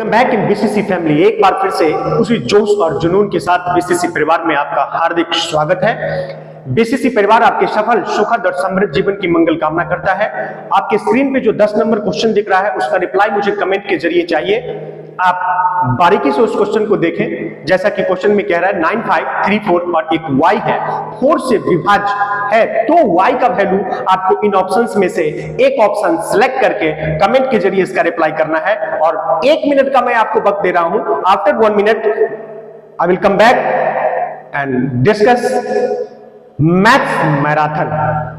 Welcome back in BCC family. एक बार फिर से उसी जोश और जुनून के साथ बीसीसी परिवार में आपका हार्दिक स्वागत है। बीसीसी परिवार आपके सफल, सुखद और समृद्ध जीवन की मंगल कामना करता है। आपके स्क्रीन पे जो 10 नंबर क्वेश्चन दिख रहा है उसका रिप्लाई मुझे कमेंट के जरिए चाहिए। आप बारीकी से उस क्वेश्चन को देखें। जैसा कि क्वेश्चन में कह रहा है 9, 5, 3, 4 और एक y है, 4 से विभाज्य है, तो y का वैल्यू आपको इन ऑप्शंस में से एक ऑप्शन सिलेक्ट करके कमेंट के जरिए इसका रिप्लाई करना है। और 1 मिनट का मैं आपको वक्त दे रहा हूं। After 1 minute I will come back and discuss maths marathon.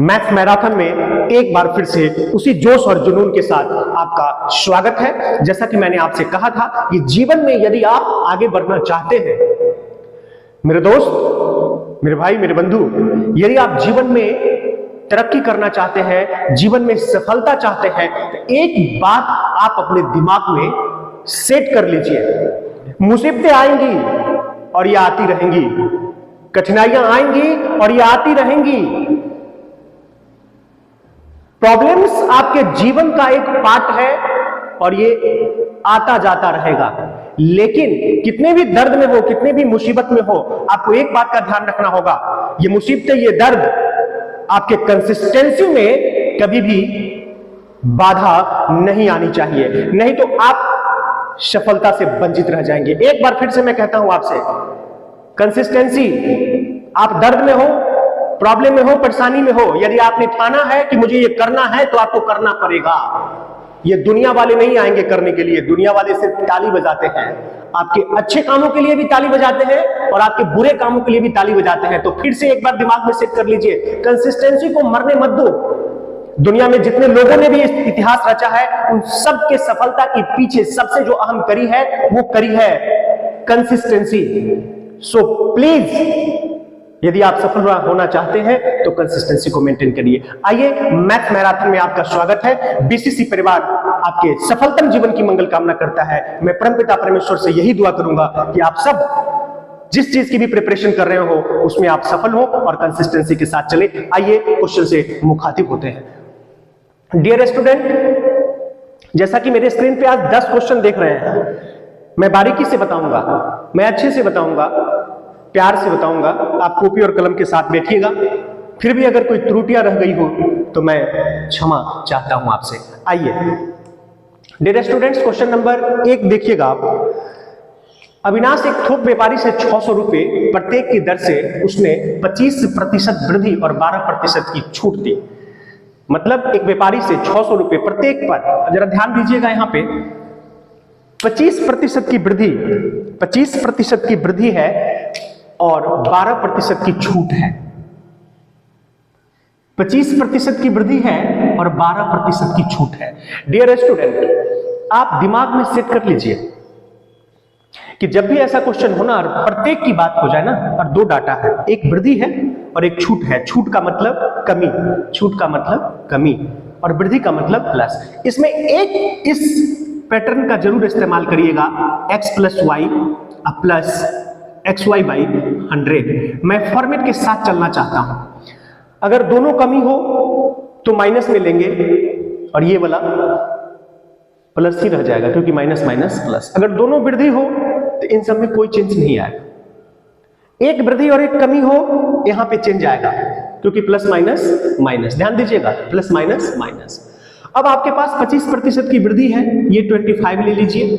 Maths marathon में एक बार फिर से उसी जोश और जुनून के साथ आपका स्वागत है। जैसा कि मैंने आपसे कहा था कि जीवन में यदि आप आगे बढ़ना चाहते हैं, मेरे दोस्त, मेरे भाई, मेरे बंधु, यदि आप जीवन में तरक्की करना चाहते हैं, जीवन में सफलता चाहते हैं, तो एक बात आप अपने दिमाग में सेट कर लीजिए। मुसीबतें आएंगी और ये आती रहेंगी, कठिनाइयां आएंगी और ये आती रहेंगी। प्रॉब्लम्स आपके जीवन का एक पार्ट है और ये आता जाता रहेगा। लेकिन कितने भी दर्द में हो, कितने भी मुसीबत में हो, आपको एक बात का ध्यान रखना होगा, ये मुसीबतें, ये दर्द आपके कंसिस्टेंसी में कभी भी बाधा नहीं आनी चाहिए, नहीं तो आप सफलता से वंचित रह जाएंगे। एक बार फिर से मैं कहता हूं आपसे, कंसिस्टेंसी। आप दर्द में हो, प्रॉब्लम में हो, परेशानी में हो, यदि आपने ठाना है कि मुझे ये करना है तो आपको करना पड़ेगा। ये दुनिया वाले नहीं आएंगे करने के लिए। दुनिया वाले सिर्फ ताली बजाते हैं, आपके अच्छे कामों के लिए भी ताली बजाते हैं और आपके बुरे कामों के लिए भी ताली बजाते हैं। तो फिर से एक बार दिमाग में सेट कर लीजिए, कंसिस्टेंसी को मरने मत दो। दुनिया में जितने लोगों ने भी इतिहास रचा है, उन सब के सफलता के पीछे सबसे जो अहम कड़ी है वो कड़ी है कंसिस्टेंसी। सो प्लीज, यदि आप सफल होना चाहते हैं तो कंसिस्टेंसी को मेंटेन करिए। आइए, मैथ मैराथन में आपका स्वागत है। बीसीसी परिवार आपके सफलतम जीवन की मंगल कामना करता है। मैं परमपिता परमेश्वर से यही दुआ करूंगा कि आप सब जिस चीज की भी प्रिपरेशन कर रहे हो उसमें आप सफल हो और कंसिस्टेंसी के साथ चले। आइए क्वेश्चन से मुखातिब होते हैं। डियर स्टूडेंट, जैसा कि मेरे स्क्रीन पे आज 10 क्वेश्चन देख रहे हैं, मैं बारीकी से बताऊंगा, मैं अच्छे से बताऊंगा, प्यार से बताऊंगा। आप कॉपी और कलम के साथ बैठिएगा। फिर भी अगर कोई त्रुटियां रह गई हो तो मैं क्षमा चाहता हूं आपसे। आइए डियर स्टूडेंट्स, क्वेश्चन नंबर 1 देखिएगा आप। अविनाश एक थोक व्यापारी से 600 रुपए प्रत्येक की दर से उसने 25% वृद्धि और 12% की छूट दी। मतलब एक व्यापारी से 600 रुपए प्रत्येक पर, जरा ध्यान दीजिएगा, यहां पे 25% की वृद्धि, 25% की वृद्धि है और 12% की छूट है। 25% की वृद्धि है और 12% की छूट है। डियर स्टूडेंट, आप दिमाग में सेट कर लीजिए कि जब भी ऐसा क्वेश्चन हो ना, प्रत्येक की बात हो जाए ना, और 2 डाटा है, एक वृद्धि है और एक छूट है। छूट का मतलब कमी, छूट का मतलब कमी और वृद्धि का मतलब प्लस। इसमें एक इस पैटर्न का जरूर इस्तेमाल करिएगा, x + y plus xy by 100। मैं फॉर्मेट के साथ चलना चाहता हूं। अगर दोनों कमी हो तो माइनस में लेंगे और ये वाला प्लस ही रह जाएगा, क्योंकि माइनस माइनस प्लस। अगर दोनों वृद्धि हो तो इन सब में कोई चेंज नहीं आएगा। एक वृद्धि और एक कमी हो, यहां पे चेंज आएगा, क्योंकि प्लस माइनस माइनस। ध्यान दीजिएगा, प्लस माइनस माइनस। अब आपके पास 25% की वृद्धि है, ये 25 ले लीजिए,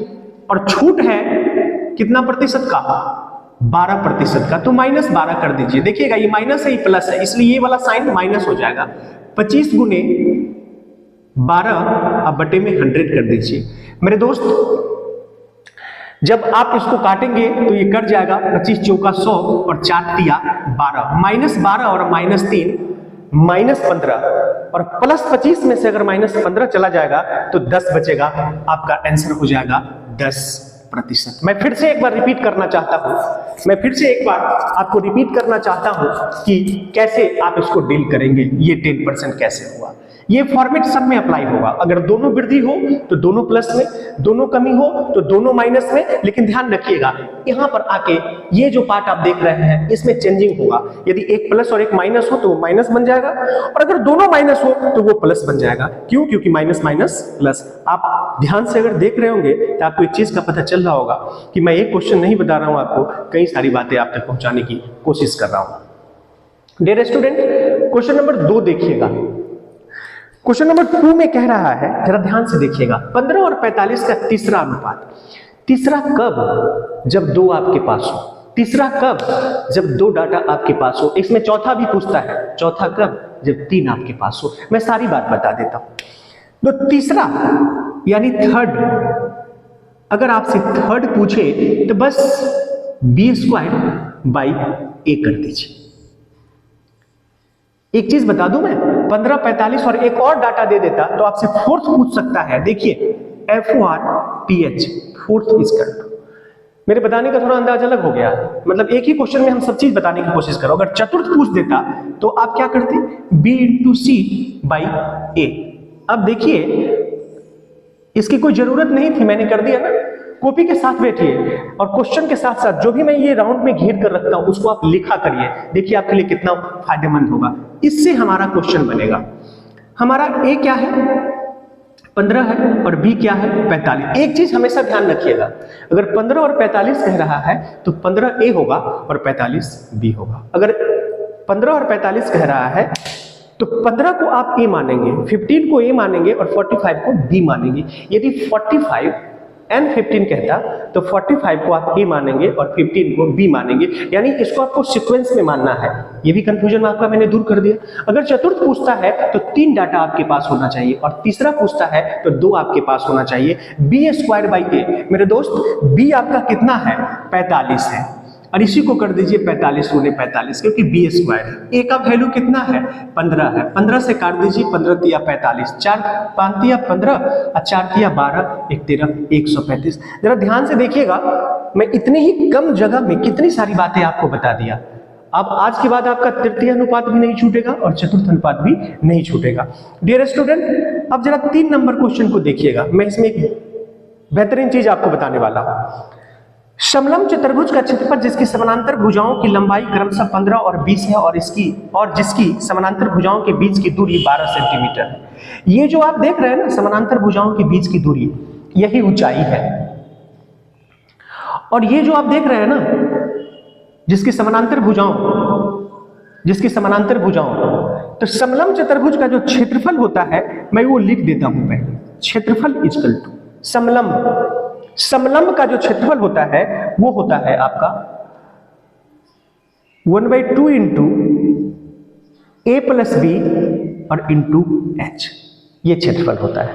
और छूट है कितना प्रतिशत का? 12% का, तो -12 कर दीजिए। देखिएगा ये माइनस है, ये प्लस है, इसलिए ये वाला साइन माइनस हो जाएगा। 25 गुने 12 अब बटे में 100 कर दीजिए। मेरे दोस्त, जब आप इसको काटेंगे तो ये कट जाएगा, 25 चौका 100 और 4 तिया 12, -12 और -3 -15 और +25 में से अगर -15 चला जाएगा तो 10 बचेगा। आपका आंसर हो जाएगा 10%। मैं फिर से एक बार रिपीट करना चाहता हूं, मैं फिर से एक बार आपको रिपीट करना चाहता हूं कि कैसे आप इसको डील करेंगे। ये 10% कैसे हुआ, ये फॉर्मेट सब में अप्लाई होगा। अगर दोनों वृद्धि हो तो दोनों प्लस में, दोनों कमी हो तो दोनों माइनस में। लेकिन ध्यान रखिएगा, यहां पर आके ये जो पार्ट आप देख रहे हैं इसमें चेंजिंग होगा। यदि एक प्लस और एक माइनस हो तो वो माइनस बन जाएगा, और अगर दोनों माइनस हो तो वो प्लस बन जाएगा। क्यों? क्योंकि माइनस माइनस प्लस। आप ध्यान से अगर देख रहे होंगे तो आपको एक चीज का पता चल रहा होगा कि मैं एक क्वेश्चन नहीं बता रहा हूं आपको, कई सारी बातें आप तक पहुंचाने की कोशिश कर रहा हूं। डियर स्टूडेंट, क्वेश्चन नंबर 2 देखिएगा। क्वेश्चन नंबर 2 में कह रहा है, जरा ध्यान से देखिएगा, 15 और 45 का तीसरा अनुपात। तीसरा कब? जब 2 आपके पास हो। तीसरा कब? जब 2 डाटा आपके पास हो। इसमें चौथा भी पूछता है, चौथा कब? जब 3 आपके पास हो। मैं सारी बात बता देता हूं। तो तीसरा यानी थर्ड, अगर आपसे थर्ड पूछे तो बस b² कर दीजिए। एक चीज बता दूं मैं, 15, 45 और एक और डाटा दे देता तो आपसे फोर्थ पूछ सकता है। देखिए FORPH, फोर्थ इक्वल। मेरे बताने का थोड़ा अंदाज अलग हो गया, मतलब एक ही क्वेश्चन में हम सब चीज बताने की कोशिश करो। अगर चतुर्थ पूछ देता तो आप क्या करते? B/C/A। अब देखिए इसकी कोई जरूरत नहीं थी, मैंने कर दिया ना। कॉपी के साथ बैठिए और क्वेश्चन के साथ साथ जो भी मैं ये राउंड में घेर कर रखता हूं उसको आप लिखा करिए। देखिए आपके लिए कितना फायदेमंद होगा। इससे हमारा क्वेश्चन बनेगा। हमारा A क्या है? 15 है, और B क्या है? 45। एक चीज हमेशा ध्यान रखिएगा, अगर 15 और 45 कह रहा है तो 15 A होगा और 45 B होगा। अगर 15 और 45 कह रहा है तो 15 को आप A मानेंगे, 15 को A मानेंगे और 45 को B मानेंगे। यदि 45 and 15 कहता तो 45 को आप A मानेंगे और 15 को B मानेंगे। यानी इसको आपको सीक्वेंस में मानना है। ये भी कंफ्यूजन आपका मैंने दूर कर दिया। अगर चतुर्थ पूछता है तो 3 डाटा आपके पास होना चाहिए, और तीसरा पूछता है तो 2 आपके पास होना चाहिए। B²/A। मेरे दोस्त B आपका कितना है? 45 है, और इसी को कर दीजिए 45 × 45, क्योंकि B² है। A का वैल्यू कितना है? 15 है। 15 से काट दीजिए, 15 × 45, 4 5 × 15 और 4 × 12, 1 13, 135। जरा ध्यान से देखिएगा, मैं इतने ही कम जगह में कितनी सारी बातें आपको बता दिया। अब आज के बाद आपका तृतीय अनुपात भी नहीं छूटेगा और चतुर्थ अनुपात भी नहीं छूटेगा। डियर स्टूडेंट, अब जरा 3 नंबर क्वेश्चन को देखिएगा। मैं इसमें एक बेहतरीन चीज आपको बताने वाला हूं। समलंब चतुर्भुज का क्षेत्रफल जिसकी समानांतर भुजाओं की लंबाई क्रमशः 15 और 20 है, और जिसकी समानांतर भुजाओं के बीच की दूरी 12 सेंटीमीटर है। ये जो आप देख रहे हैं ना, समानांतर भुजाओं के बीच की दूरी, यही ऊंचाई है। और ये जो आप देख रहे हैं ना, जिसकी समानांतर भुजाओं, तो समलंब चतुर्भुज का जो क्षेत्रफल होता है, मैं वो लिख देता हूं पहले। क्षेत्रफल इक्वल टू समलंब का जो क्षेत्रफल होता है वो होता है आपका 1/2 × A + B और × H। ये क्षेत्रफल होता है।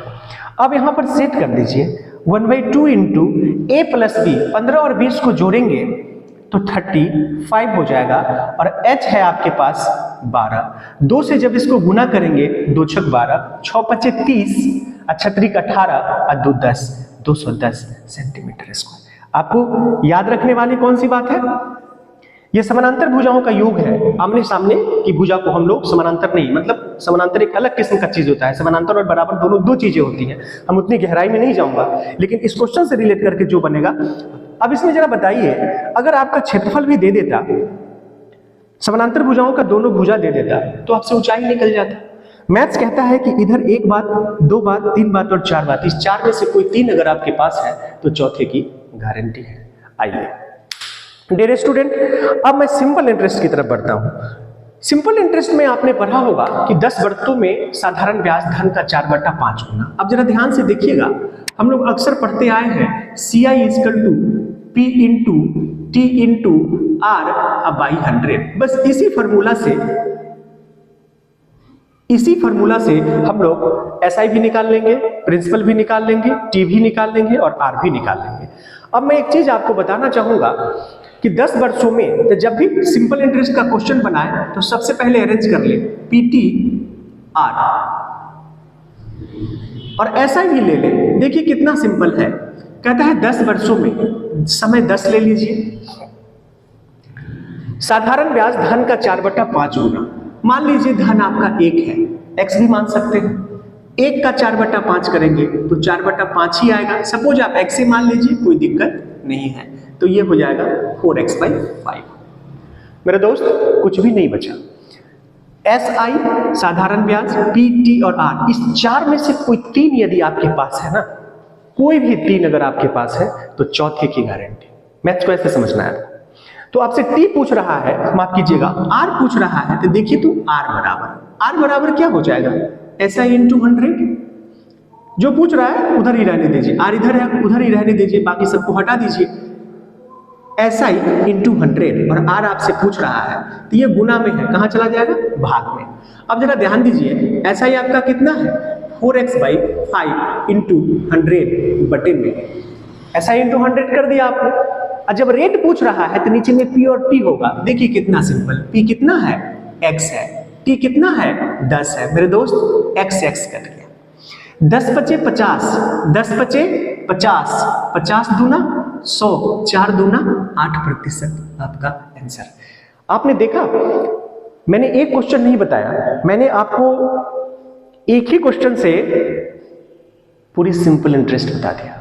अब यहां पर सेट कर दीजिए 1/2 × A + B। 15 और 20 को जोड़ेंगे तो 35 हो जाएगा, और H है आपके पास 12। 2 से जब इसको गुना करेंगे, 2 × 6 = 12, 6 × 5 = 30, 3 × 18 और 2 × 10, 210 सेंटीमीटर स्क्वायर। आपको याद रखने वाली कौन सी बात है? यह समानांतर भुजाओं का योग है। आमने सामने की भुजा को हम लोग समानांतर नहीं, मतलब समानांतर एक अलग किस्म का चीज होता है। समानांतर और बराबर दोनों 2 चीजें होती हैं। हम उतनी गहराई में नहीं जाऊंगा, लेकिन इस क्वेश्चन से रिलेट करके जो बनेगा। अब इसमें जरा बताइए, अगर आपका क्षेत्रफल भी दे देता, समानांतर भुजाओं का दोनों भुजा दे देता, तो आपसे ऊंचाई निकल जाता। मैथ्स कहता है कि इधर 1 बात, 2 बात, 3 बात और 4 बात। इस 4 में से कोई 3 अगर आपके पास है तो चौथे की गारंटी है। आइए डियर स्टूडेंट, अब मैं सिंपल इंटरेस्ट की तरफ बढ़ता हूं। सिंपल इंटरेस्ट में आपने पढ़ा होगा कि 10 वृत्तों में साधारण ब्याज धन का 4/5 होना। अब जरा ध्यान से देखिएगा, हम लोग अक्सर पढ़ते आए हैं CI = P × T × R/100। बस इसी फॉर्मूला से हम लोग SI भी निकाल लेंगे, प्रिंसिपल भी निकाल लेंगे, T भी निकाल लेंगे और R भी निकाल लेंगे। अब मैं एक चीज आपको बताना चाहूंगा कि 10 वर्षों में तो जब भी सिंपल इंटरेस्ट का क्वेश्चन बनाए तो सबसे पहले अरेंज कर ले PT R। और ऐसा ही ले ले। देखिए कितना सिंपल है, कहता है 10 वर्षों में समय 10 ले लीजिए, साधारण ब्याज धन का 4/5 गुना। मान लीजिए धन आपका 1 है, x भी मान सकते हैं, 1 का 4/5 करेंगे तो 4/5 ही आएगा। सपोज आप x ही मान लीजिए, कोई दिक्कत नहीं है, तो ये हो जाएगा 4x/5। मेरे दोस्त कुछ भी नहीं बचा। SI साधारण ब्याज, P, T और R, इस 4 में से कोई 3 यदि आपके पास है ना, कोई भी 3 अगर आपके पास है तो चौथे की गारंटी। मैथ्स को ऐसे समझना है। तो आपसे T पूछ रहा है, माफ कीजिएगा R पूछ रहा है, तो देखिए तो R बराबर क्या हो जाएगा, SI × 100। जो पूछ रहा है उधर ही रहने दीजिए, R इधर है उधर ही रहने दीजिए, बाकी सबको हटा दीजिए। SI × 100 और R आपसे पूछ रहा है तो ये गुना में है, कहां चला जाएगा, भाग में। अब जरा ध्यान दीजिए, SI आपका कितना है, 4x/5 × 100 बटे में, SI × 100 कर दिया आपने। और जब रेट पूछ रहा है तो नीचे में P और T होगा। देखिए कितना सिंपल, P कितना है, x है, T कितना है, 10 है। मेरे दोस्त x कट गया, 10 × 50, 10 × 50, 50 दूना 100, 4 दूना 8% आपका आंसर। आपने देखा, मैंने एक क्वेश्चन नहीं बताया, मैंने आपको एक ही क्वेश्चन से पूरी सिंपल इंटरेस्ट बता दिया,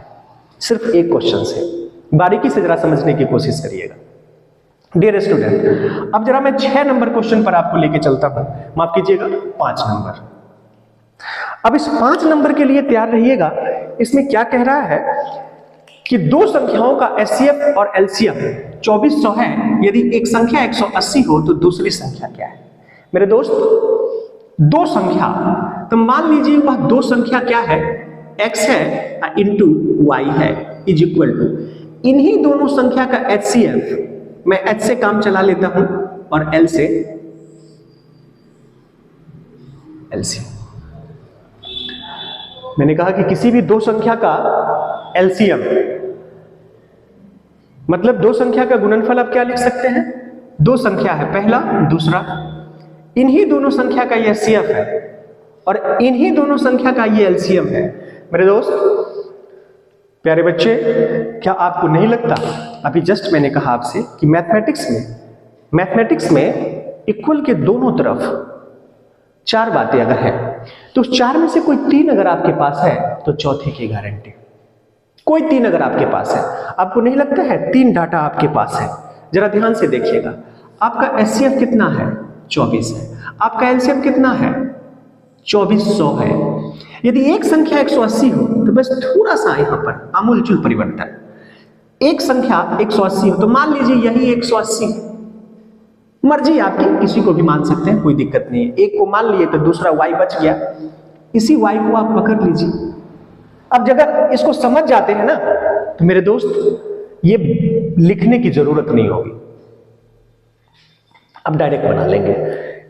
सिर्फ एक क्वेश्चन से। बारीकी से जरा समझने की कोशिश करिएगा डियर स्टूडेंट। अब जरा मैं 6 नंबर क्वेश्चन पर आपको लेके चलता हूं, माफ कीजिएगा 5 नंबर। अब इस 5 नंबर के लिए तैयार रहिएगा। इसमें क्या कह रहा है कि दो संख्याओं का HCF और LCM 2400 है, यदि एक संख्या 180 हो तो दूसरी संख्या क्या है। मेरे दोस्त दो संख्या, तो मान लीजिए वह दो संख्या क्या है, x है इंटू y है इज इक्वल टू, इन्हीं दोनों संख्या का HCF, मैं H से काम चला लेता हूं और L से LCM। मैंने कहा कि किसी भी दो संख्या का LCM मतलब दो संख्या का गुणनफल आप क्या लिख सकते हैं, दो संख्या है पहला दूसरा, इन्हीं दोनों संख्या का ये HCF है और इन्हीं दोनों संख्या का ये LCM है। मेरे दोस्त प्यारे बच्चे, क्या आपको नहीं लगता, अभी जस्ट मैंने कहा आपसे कि मैथमेटिक्स में इक्वल के दोनों तरफ 4 बातें अगर है तो उस 4 में से कोई 3 अगर आपके पास है तो चौथे की गारंटी। कोई 3 अगर आपके पास है, आपको नहीं लगता है 3 डाटा आपके पास है, जरा ध्यान से देखिएगा। आपका HCF कितना है, 24 है, आपका LCM कितना है, 2400 है। यदि एक संख्या 180 हो तो बस थोड़ा सा यहां पर आमूलचूल परिवर्तन, एक संख्या 180 हो तो मान लीजिए यही 180, मर्जी आपकी, किसी को भी मान सकते हैं, कोई दिक्कत नहीं है। एक को मान लिए तो दूसरा y बच गया, इसी y को आप पकड़ लीजिए। अब जब इसको समझ जाते हैं ना तो मेरे दोस्त ये लिखने की जरूरत नहीं होगी, अब डायरेक्ट बना लेंगे।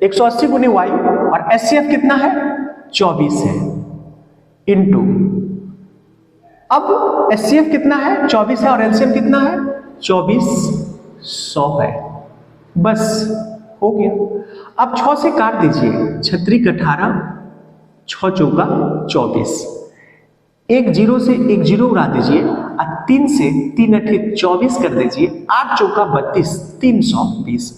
180 गुने y और HCF कितना है, 24 है, इंटू, अब HCF कितना है, 24 है और LCM कितना है, 2400 है, बस हो गया। अब 6 से काट दीजिए, 6 × 18, 6 चौका 24, एक 0 से एक 0 उड़ा दीजिए और 3 से 3 अठे 24 कर दीजिए, 8 चौका 32, 320।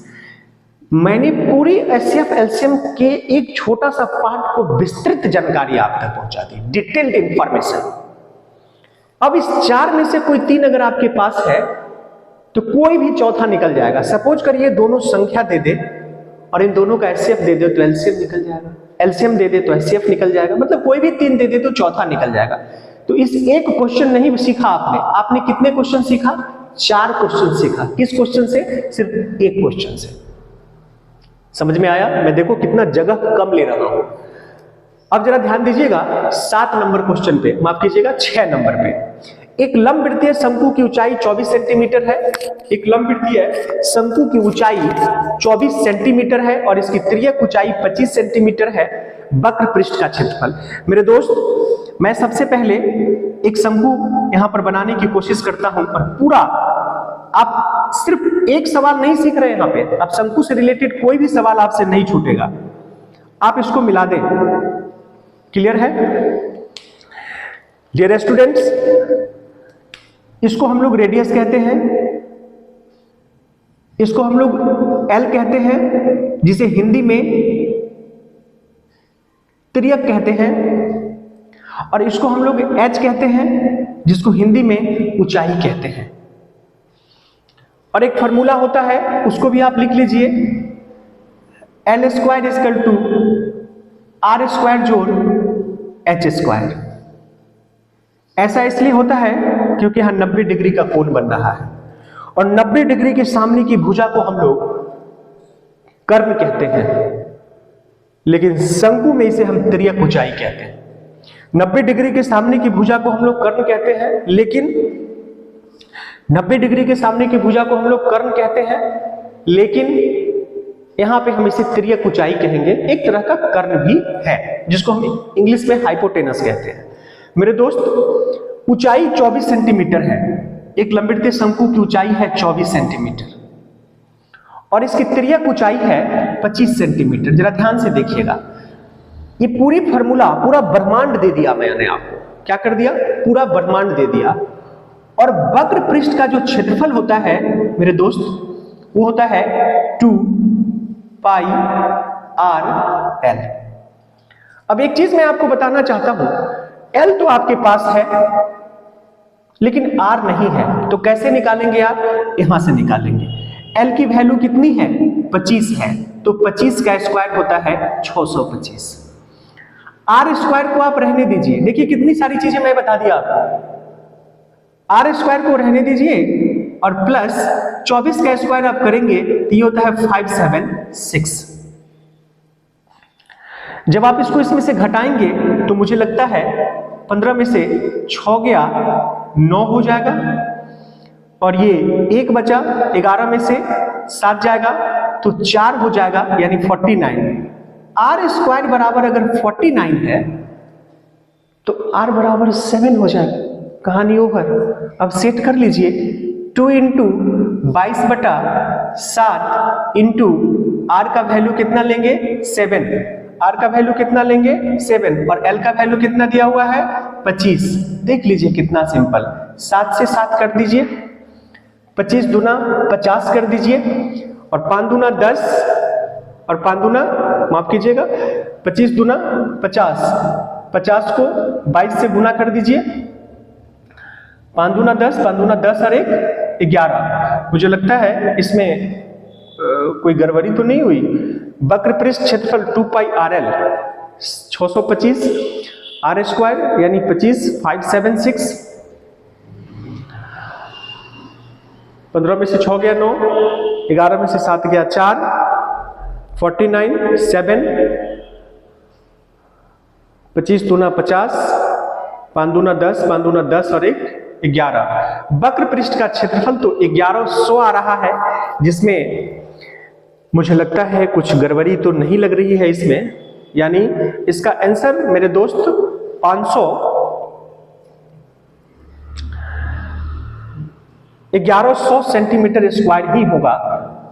मैंने पूरी HCF LCM के एक छोटा सा पार्ट को विस्तृत जानकारी आप तक पहुंचा दी, डिटेल्ड इंफॉर्मेशन। अब इस 4 में से कोई 3 अगर आपके पास है तो कोई भी चौथा निकल जाएगा। सपोज करिए दोनों संख्या दे दे और इन दोनों का HCF दे दे तो LCM निकल जाएगा, LCM दे दे तो HCF निकल जाएगा, मतलब कोई भी 3 दे दे तो चौथा निकल जाएगा। तो इस एक क्वेश्चन नहीं सीखा आपने कितने क्वेश्चन सीखा, 4 क्वेश्चन सीखा। किस क्वेश्चन से, सिर्फ एक क्वेश्चन से। समझ में आया, मैं देखो कितना जगह कम ले रहा हूं। अब जरा ध्यान दीजिएगा 7 नंबर क्वेश्चन पे, माफ कीजिएगा 6 नंबर पे। एक लंबवृत्तीय शंकु की ऊंचाई 24 सेंटीमीटर है, एक लंबवृत्तीय शंकु की ऊंचाई 24 सेंटीमीटर है और इसकी तिर्यक ऊंचाई 25 सेंटीमीटर है। वक्र पृष्ठ का क्षेत्रफल। मेरे दोस्त मैं सबसे पहले एक शंकु यहां पर बनाने की कोशिश करता हूं और पूरा, आप सिर्फ एक सवाल नहीं सीख रहे यहां पे, अब शंकु से रिलेटेड कोई भी सवाल आपसे नहीं छूटेगा, आप इसको मिला दें। क्लियर है? डियर स्टूडेंट्स, इसको हम लोग रेडियस कहते हैं, इसको हम लोग एल कहते हैं, जिसे हिंदी में तिर्यक कहते हैं, और इसको हम लोग एच कहते हैं, जिसको हिंदी में ऊंचाई कहते हैं। और एक फॉर्मूला होता है, उसको भी आप लिख लीजिए, L square equal to R square जोड़ एच स्क्वायर। ऐसा इसलिए होता है क्योंकि यहां 90 डिग्री का कोण बन रहा है, और 90 डिग्री के सामने की भुजा को हम लोग कर्ण कहते हैं, लेकिन शंकु में इसे हम तिर्यक ऊंचाई कहते हैं। 90 डिग्री के सामने की भुजा को हम लोग कर्ण कहते हैं, लेकिन 90 डिग्री के सामने की भुजा को हम लोग कर्ण कहते हैं, लेकिन यहां पे हम इसे तिर्यक ऊंचाई कहेंगे। एक तरह का कर्ण भी है, जिसको हम इंग्लिश में हाइपोटेनस कहते हैं। मेरे दोस्त, ऊंचाई 24 सेंटीमीटर है। एक लंबित शंकु की ऊंचाई है 24 सेंटीमीटर, और इसकी तिर्यक ऊंचाई है 25 सेंटीमीटर। जरा ध्यान से देखिएगा, ये पूरी फॉर्मूला, पूरा ब्रह्मांड दे दिया मैंने आपको। क्या कर दिया? पूरा ब्रह्मांड दे दिया। और वक्र पृष्ठ का जो क्षेत्रफल होता है मेरे दोस्त, वो होता है 2 पाई आर एल। अब एक चीज मैं आपको बताना चाहता हूं, एल तो आपके पास है लेकिन आर नहीं है, तो कैसे निकालेंगे आप? यहां से निकालेंगे। एल की वैल्यू कितनी है? 25 है, तो 25 का स्क्वायर होता है 625। आर स्क्वायर को आप रहने दीजिए। देखिए कितनी सारी चीजें मैं बता दिया आपको। आर स्क्वायर को रहने दीजिए, और प्लस 24 का स्क्वायर आप करेंगे तो ये होता है 576। जब आप इसको इसमें से घटाएंगे तो मुझे लगता है 15 में से 6 गया 9 हो जाएगा, और ये 1 बचा, 11 में से 7 जाएगा तो 4 हो जाएगा, यानी 49। आर स्क्वायर बराबर अगर 49 है तो आर बराबर 7 हो जाएगा। कहानी ओवर। अब सेट कर लीजिए, 2 इंटू 22/7 इंटू आर का वैल्यू कितना लेंगे? 7। आर का वैल्यू कितना लेंगे? 7, और एल का वैल्यू कितना दिया हुआ है? 25। देख लीजिए कितना सिंपल। 7 से 7 कर दीजिए, 25 दूना 50 कर दीजिए, और 5 दूना 10, और 5 दूना माफ कीजिएगा 25 दूना 50, 50 को 22 से गुना कर दीजिए, 5 दूना 10, 5 दूना 10 और 1 11। मुझे लगता है इसमें कोई गड़बड़ी तो नहीं हुई। वक्र पृष्ठ क्षेत्रफल 2 pi R L 625, are square यानी 25 576, 15 में से 6 गया 9, 11 में से 7 गया 4, 49 7, 25 दूना 50, 5 दूना 10, 5 दूना 10 और 1 11। वक्र पृष्ठ का क्षेत्रफल तो 1100 आ रहा है, जिसमें मुझे लगता है कुछ गड़बड़ी तो नहीं लग रही है इसमें, यानी इसका आंसर मेरे दोस्त 1100 सेंटीमीटर स्क्वायर ही होगा।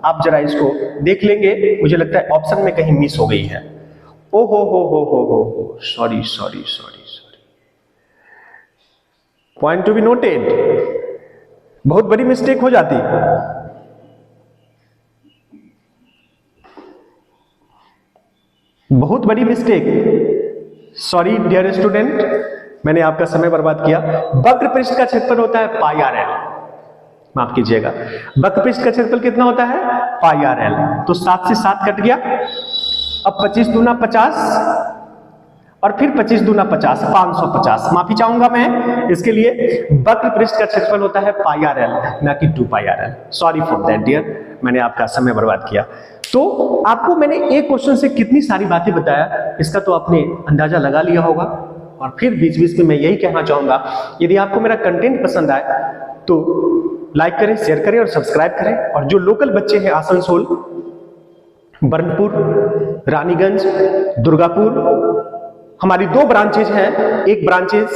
आप जरा इसको देख लेंगे, मुझे लगता है ऑप्शन में कहीं मिस हो गई है। ओ हो, sorry, point to be noted. बहुत बड़ी मिस्टेक हो जाती, बहुत बड़ी मिस्टेक। सॉरी डियर स्टूडेंट, मैंने आपका समय बर्बाद किया। वक्र पृष्ठ का क्षेत्रफल होता है पाई आर एल, माफ कीजिएगा। वक्र पृष्ठ का क्षेत्रफल कितना होता है? पाई आर एल। तो 7 से 7 कट गया। अब 25 दूना 50, और फिर 25 दूना 50, 550। माफी चाहूंगा मैं इसके लिए। वक्र पृष्ठ का क्षेत्रफल होता है पाई आर एल, ना कि 2 pi R L. Sorry for that dear, मैंने आपका समय बर्बाद किया। तो आपको मैंने एक क्वेश्चन से कितनी सारी बातें बताया, इसका तो आपने अंदाजा लगा लिया होगा। और फिर बीच बीच में मैं यही कहना चाहूंगा, यदि आपको मेरा कंटेंट पसंद आए तो लाइक करें, शेयर करें और सब्सक्राइब करें। और जो लोकल बच्चे हैं आसनसोल, बरनपुर, रानीगंज, दुर्गापुर, हमारी 2 ब्रांचेज हैं। एक branches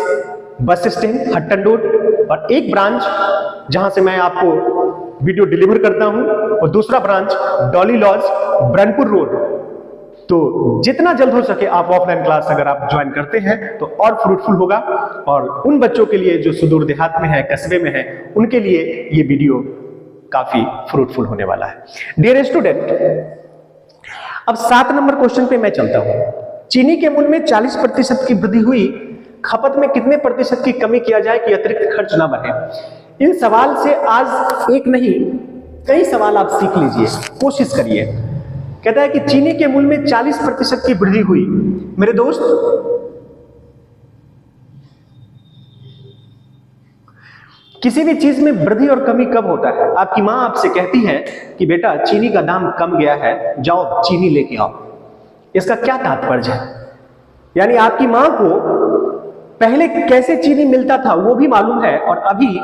bus stand Hutton road, और एक ब्रांच जहां से मैं आपको वीडियो डिलीवर करता हूं, और दूसरा branch Dolly lodge Burnpur road. तो जितना जल्द हो सके आप ऑफलाइन क्लास अगर आप ज्वाइन करते हैं तो और फ्रूटफुल होगा, और उन बच्चों के लिए जो सुदूर देहात में है, कस्बे में है, उनके लिए ये वीडियो काफी फ्रूटफुल होने वाला है। डियर स्टूडेंट, अब 7 नंबर क्वेश्चन पे मैं चलता हूं। चीनी के मूल्य में 40% की वृद्धि हुई, खपत में कितने प्रतिशत की कमी किया जाए कि अतिरिक्त खर्च ना बढ़े। इन सवाल से आज एक नहीं कई सवाल आप सीख लीजिए, कोशिश करिए। कहता है कि चीनी के मूल्य में 40% की वृद्धि हुई। मेरे दोस्त, किसी भी चीज में वृद्धि और कमी कब होता है? आपकी मां आपसे कहती है कि बेटा चीनी का दाम कम गया है, जाओ चीनी लेके आओ। इसका क्या तात्पर्य है? यानी आपकी मां को पहले कैसे चीनी मिलता था वो भी मालूम है, और अभी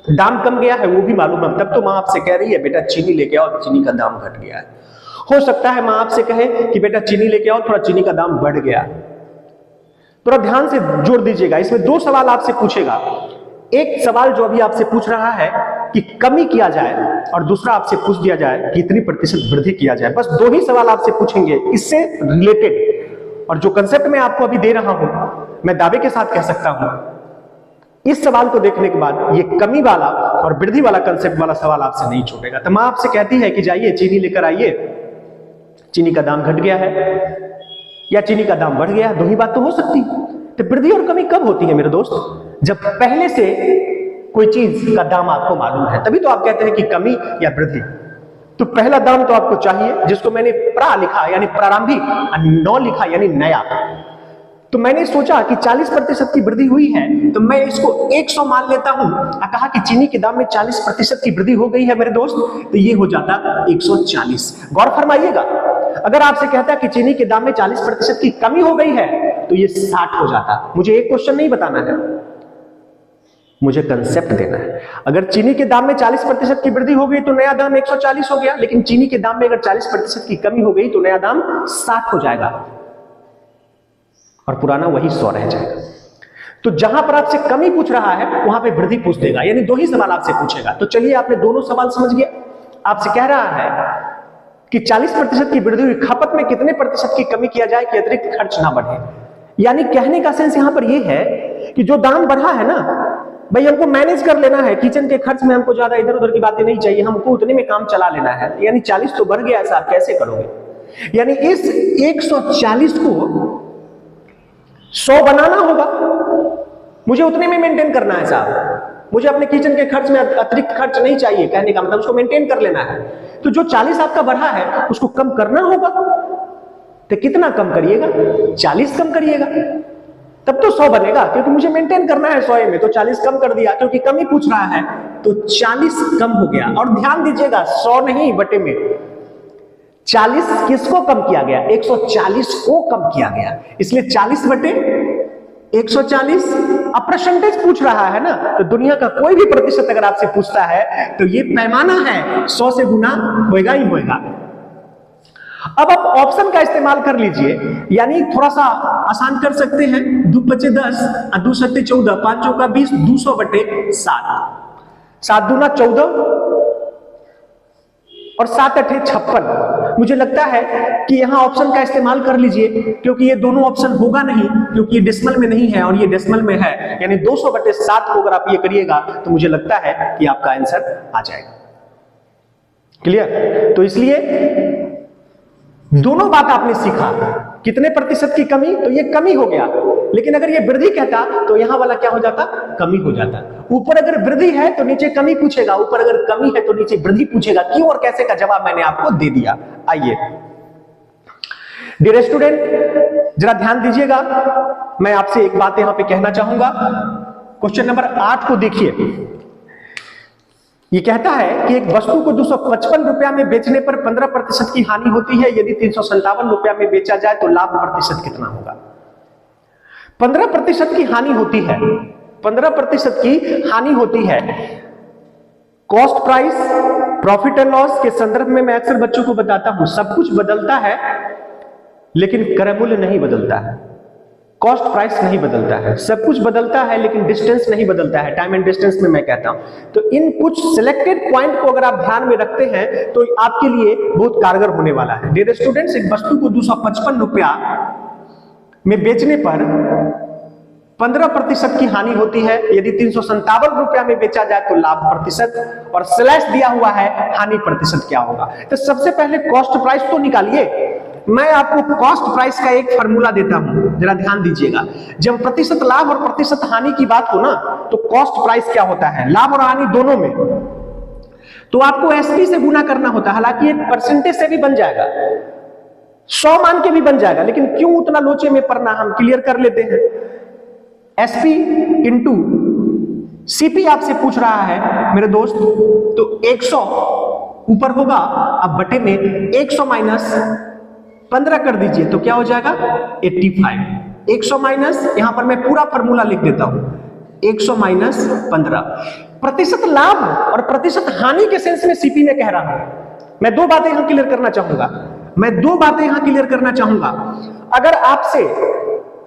दाम कम गया है वो भी मालूम है। तब तो मां आपसे कह रही है बेटा चीनी लेके आओ, चीनी का दाम घट गया है। हो सकता है मां आपसे कहे कि बेटा चीनी लेके आओ, थोड़ा चीनी का दाम बढ़ गया। थोड़ा ध्यान से जोड़ दीजिएगा, इसमें 2 सवाल आपसे पूछेगा। एक सवाल जो अभी आपसे पूछ रहा है कि कमी किया जाए, और दूसरा आपसे पूछ दिया जाए कि इतनी प्रतिशत वृद्धि किया जाए। बस 2 ही सवाल आपसे पूछेंगे इससे रिलेटेड, और जो कंसेप्ट मैं आपको अभी दे रहा हूं मैं दावे के साथ कह सकता हूं, इस सवाल को देखने के बाद ये कमी वाला और वृद्धि वाला कंसेप्ट वाला सवाल आपसे नहीं छूटेगा। तो मां आपसे कहती है कि जाइए चीनी लेकर आइए, चीनी का दाम घट गया है या चीनी का दाम बढ़ गया है, 2 ही बात तो हो सकती है। तो वृद्धि और कमी कब होती है मेरे दोस्त? जब पहले से कोई चीज का दाम आपको मालूम है, तभी तो आप कहते हैं कि कमी या वृद्धि। तो पहला दाम तो आपको चाहिए, जिसको मैंने प्रा लिखा यानी प्रारंभिक, नौ लिखा यानी नया। तो मैंने सोचा कि 40% की वृद्धि हुई है तो मैं इसको 100 मान लेता हूं। कहा कि चीनी के दाम में 40% की वृद्धि हो गई है मेरे दोस्त, तो ये हो जाता 140। गौर फरमाइएगा, अगर आपसे कहता कि चीनी के दाम में 40% की कमी हो गई है तो ये 60 हो जाता। मुझे एक क्वेश्चन नहीं बताना है, मुझे कंसेप्ट देना है। अगर चीनी के दाम में 40% की वृद्धि हो गई तो नया दाम 140 हो गया, लेकिन चीनी के दाम में अगर 40% की कमी हो गई तो नया दाम 60 हो जाएगा और पुराना वही 100 रह जाएगा। तो जहां पर आपसे कमी पूछ रहा है वहां पे वृद्धि पूछ देगा, यानी 2 ही सवाल आपसे पूछेगा। तो चलिए, आपने दोनों सवाल समझ गया। आपसे कह रहा है कि 40% की वृद्धि हुई, खपत में कितने प्रतिशत की कमी किया जाए कि अतिरिक्त खर्च ना बढ़े। यानी कहने का सेंस यहां पर यह है कि जो दाम बढ़ा है ना भाई, हमको मैनेज कर लेना है। किचन के खर्च में हमको ज्यादा इधर उधर की बातें नहीं चाहिए, हमको उतने में काम चला लेना है। यानी 40 तो बढ़ गया है साहब, कैसे करोगे? यानी इस 140 को 100 बनाना होगा, मुझे उतने में मेंटेन करना है साहब। मुझे अपने किचन के खर्च में अतिरिक्त खर्च नहीं चाहिए, कहने का मतलब उसको मेंटेन कर लेना है। तो जो 40 आपका बढ़ा है उसको कम करना होगा। तो कितना कम करिएगा? 40 कम करिएगा, तब तो 100 बनेगा, क्योंकि मुझे मेंटेन करना है 100 में। तो 40 कम कर दिया क्योंकि कमी पूछ रहा है, तो 40 कम हो गया। और ध्यान दीजिएगा, 100 नहीं बटे में 40 किसको कम किया गया? 140 को कम किया गया, इसलिए 40 बटे 140। अब परसेंटेज पूछ रहा है ना, तो दुनिया का कोई भी प्रतिशत अगर आपसे पूछता है तो ये पैमाना है, 100 से गुना होएगा ही होएगा। अब आप ऑप्शन का इस्तेमाल कर लीजिए, यानी थोड़ा सा आसान कर सकते हैं। 2 पचे 10, 2 सत्ते 14, 5 चौका 20, 200 बटे 7, 7 दूना 14 और 7 अठे 56। मुझे लगता है कि यहां ऑप्शन का इस्तेमाल कर लीजिए, क्योंकि ये दोनों ऑप्शन होगा नहीं, क्योंकि ये डेसिमल में नहीं है और ये डेसिमल में है। यानी 200 बटे 7 को अगर आप ये करिएगा तो मुझे लगता है कि आपका आंसर आ जाएगा। क्लियर? तो इसलिए दोनों बात आपने सीखा। कितने प्रतिशत की कमी, तो ये कमी हो गया। लेकिन अगर ये वृद्धि कहता तो यहां वाला क्या हो जाता? कमी हो जाता। ऊपर अगर वृद्धि है तो नीचे कमी पूछेगा, ऊपर अगर कमी है तो नीचे वृद्धि पूछेगा। क्यों और कैसे का जवाब मैंने आपको दे दिया। आइए डियर स्टूडेंट, जरा ध्यान दीजिएगा, मैं आपसे एक बात यहां पे कहना चाहूंगा। क्वेश्चन नंबर 8 को देखिए। ये कहता है कि एक वस्तु को 255 रुपया में बेचने पर 15% की हानि होती है, यदि 357 रुपया में बेचा जाए तो लाभ प्रतिशत कितना होगा? 15% की हानि होती है, 15% की हानि होती है। Cost price, profit and loss के संदर्भ में मैं अक्सर बच्चों को बताता हूं, सब कुछ बदलता है लेकिन क्रय मूल्य नहीं बदलता है। कॉस्ट प्राइस नहीं बदलता है, सब कुछ बदलता है लेकिन डिस्टेंस नहीं बदलता है, टाइम एंड डिस्टेंस में मैं कहता हूं। तो इन कुछ सिलेक्टेड पॉइंट को अगर आप ध्यान में रखते हैं तो आपके लिए बहुत कारगर होने वाला है। डियर स्टूडेंट्स, एक वस्तु को 255 रुपया में बेचने पर 15% की हानि होती है। यदि 357 रुपया में बेचा जाए तो लाभ प्रतिशत, और स्लैश दिया हुआ है हानि प्रतिशत क्या होगा। तो सबसे पहले कॉस्ट प्राइस तो निकालिए। मैं आपको कॉस्ट प्राइस का एक फार्मूला देता हूं, जरा ध्यान दीजिएगा। जब प्रतिशत लाभ और प्रतिशत हानि की बात हो ना, तो कॉस्ट प्राइस क्या होता है, लाभ और हानि दोनों में, तो आपको एसपी से गुना करना होता है। हालांकि एक परसेंटेज से भी बन जाएगा, 100 मान के भी बन जाएगा, लेकिन क्यों उतना लोचे में पड़ना, हम क्लियर कर लेते हैं। एसपी इंटू सीपी आपसे पूछ रहा है मेरे दोस्त, तो 100 ऊपर होगा, अब बटे में 100 माइनस 15 कर दीजिए तो क्या हो जाएगा 85। 100 माइनस, यहां पर मैं पूरा फॉर्मूला लिख देता हूं, 100 माइनस 15। प्रतिशत लाभ और प्रतिशत हानि के सेंस में सीपी में कह रहा हूं। मैं दो बातें यहां क्लियर करना चाहूंगा, अगर आपसे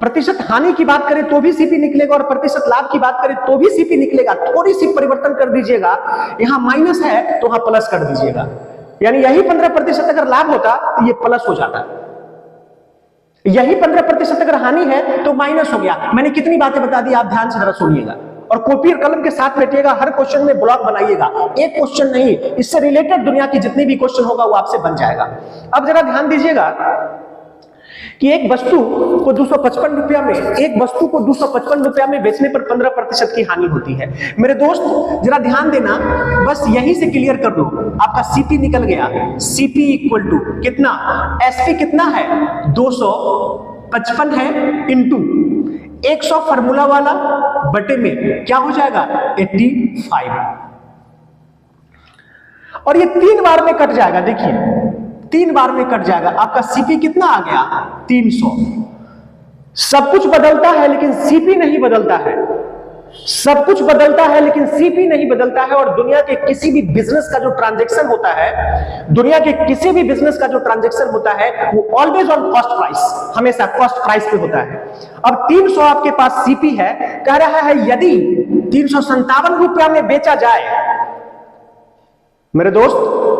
प्रतिशत हानि की बात करें तो भी सीपी निकलेगा और प्रतिशत लाभ की बात करें तो भी सीपी निकलेगा। थोड़ी सी परिवर्तन कर दीजिएगा, यहां माइनस है तो वहां प्लस कर दीजिएगा, यानी यही 15% अगर लाभ होता तो ये प्लस हो जाता, यही 15% अगर हानि है तो माइनस हो गया। मैंने कितनी बातें बता दी, आप ध्यान से जरा सुनिएगा और कॉपी और कलम के साथ बैठिएगा, हर क्वेश्चन में ब्लॉक बनाइएगा। एक क्वेश्चन नहीं, इससे रिलेटेड दुनिया की जितनी भी क्वेश्चन होगा वो आपसे बन जाएगा। अब जरा ध्यान दीजिएगा कि एक वस्तु को 255 रुपया में, एक वस्तु को 255 रुपया में बेचने पर 15% की हानि होती है। मेरे दोस्त जरा ध्यान देना, बस यहीं से क्लियर कर लो, आपका सीपी निकल गया। सीपी इक्वल टू कितना, एसपी कितना है 255 है इंटू 100 फार्मूला वाला बटे में क्या हो जाएगा 85, और ये 3 बार में कट जाएगा। देखिए 3 बार में कट जाएगा, आपका सीपी कितना आ गया 300। सब कुछ बदलता है लेकिन सीपी नहीं बदलता है, सब कुछ बदलता है लेकिन सीपी नहीं बदलता है। और दुनिया के किसी भी बिजनेस का जो ट्रांजैक्शन होता है, दुनिया के किसी भी बिजनेस का जो ट्रांजैक्शन होता है वो ऑलवेज ऑन कॉस्ट प्राइस, हमेशा कॉस्ट प्राइस पे होता है। अब 300 आपके पास सीपी है, कह रहा है यदि 357 रुपया में बेचा जाए। मेरे दोस्त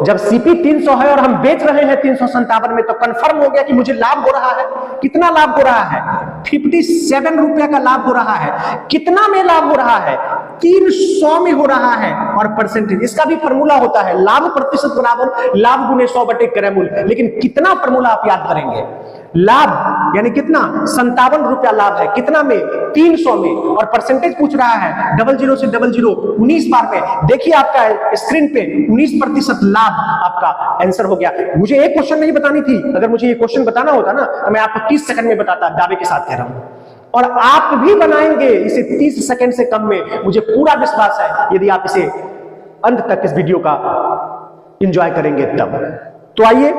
जब सीपी 300 है और हम बेच रहे हैं 357 में, तो कंफर्म हो गया कि मुझे लाभ हो रहा है। कितना लाभ हो रहा है 57 रुपया का लाभ हो रहा है। कितना में लाभ हो रहा है 300 में हो रहा है। और परसेंटेज, इसका भी फॉर्मूला होता है, लाभ प्रतिशत बराबर लाभ गुने 100 बटे क्रयमूल्य। लेकिन कितना फॉर्मूला आप याद करेंगे, लाभ यानी कितना 57 रुपया लाभ है, कितना में 300 में, और परसेंटेज पूछ रहा है 00 से 00 19 बार में। देखिए आपका स्क्रीन पे 19% लाभ आपका आंसर हो गया। मुझे एक क्वेश्चन नहीं बतानी थी, अगर मुझे ये क्वेश्चन बताना होता ना तो मैं आपको 30 सेकंड में बताता, दावे के साथ कह रहा हूं, और आप भी बनाएंगे इसे 30 सेकंड से कम में, मुझे पूरा विश्वास है, यदि आप इसे अंत तक इस वीडियो का एंजॉय करेंगे तब। तो आइए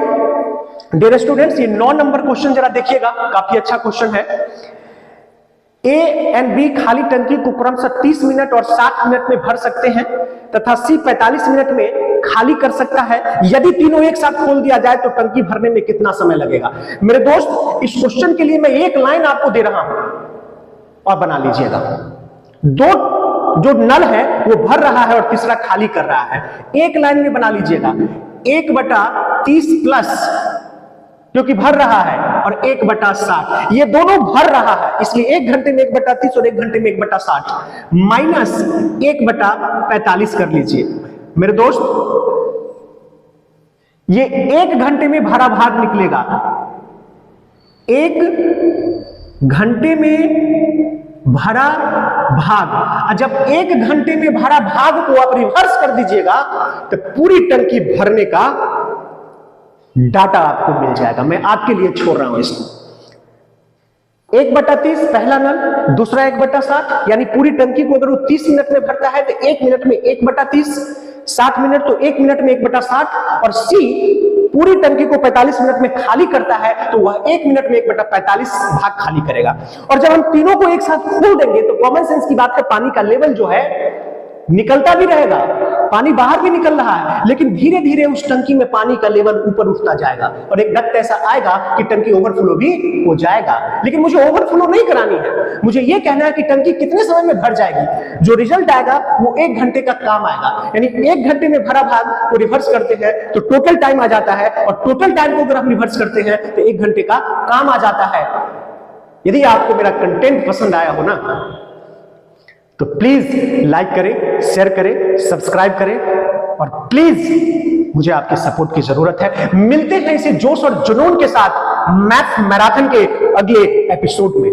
डियर स्टूडेंट्स, ये 9 नंबर क्वेश्चन जरा देखिएगा, काफी अच्छा क्वेश्चन है। ए एंड बी खाली टंकी को क्रमशः 30 मिनट और 60 मिनट में भर सकते हैं तथा सी 45 मिनट में खाली कर सकता है। यदि तीनों एक साथ खोल दिया जाए तो टंकी भरने में कितना समय लगेगा। मेरे दोस्त इस क्वेश्चन के लिए मैं एक लाइन आपको दे रहा हूं और बना लीजिएगा। दो जो नल है वो भर रहा है और तीसरा खाली कर रहा है, एक लाइन में बना लीजिएगा। 1/30 प्लस क्योंकि भर रहा है, और 1/60, ये दोनों भर रहा है, इसलिए 1 घंटे में 1/30 और 1 घंटे में 1/60 माइनस 1/45 कर लीजिए। मेरे दोस्त ये 1 घंटे में भरा भाग निकलेगा, 1 घंटे में भरा भाग। जब 1 घंटे में भरा भाग को आप रिवर्स कर दीजिएगा तो पूरी टंकी भरने का डाटा आपको मिल जाएगा। मैं आपके लिए छोड़ रहा हूं इसको। 1/30 पहला नल, दूसरा 1/60, यानी पूरी टंकी को अगर वो 30 मिनट में भरता है तो 1 मिनट में 1/30, 60 मिनट तो 1 मिनट में 1/60, और सी पूरी टंकी को 45 मिनट में खाली करता है तो वह 1 मिनट में 1/45 भाग खाली करेगा। और जब हम तीनों को एक साथ खोल देंगे तो कॉमन सेंस की बात है, पानी का लेवल जो है निकलता भी रहेगा, पानी बाहर भी निकल रहा है, लेकिन धीरे धीरे उस टंकी में पानी का लेवल ऊपर उठता जाएगा और एक वक्त ऐसा आएगा कि टंकी ओवरफ्लो भी हो जाएगा। लेकिन मुझे ओवरफ्लो नहीं करानी है, मुझे यह कहना है कि टंकी कितने समय में भर जाएगी। जो रिजल्ट आएगा वो 1 घंटे का काम आएगा, यानी 1 घंटे में भरा भाग को रिवर्स करते हैं तो टोटल टाइम आ जाता है, और टोटल टाइम को अगर हम रिवर्स करते हैं तो 1 घंटे का काम आ जाता है। यदि आपको मेरा कंटेंट पसंद आया हो ना तो प्लीज लाइक करें, शेयर करें, सब्सक्राइब करें, और प्लीज मुझे आपके सपोर्ट की जरूरत है। मिलते हैं इसी जोश और जुनून के साथ मैथ मैराथन के अगले एपिसोड में।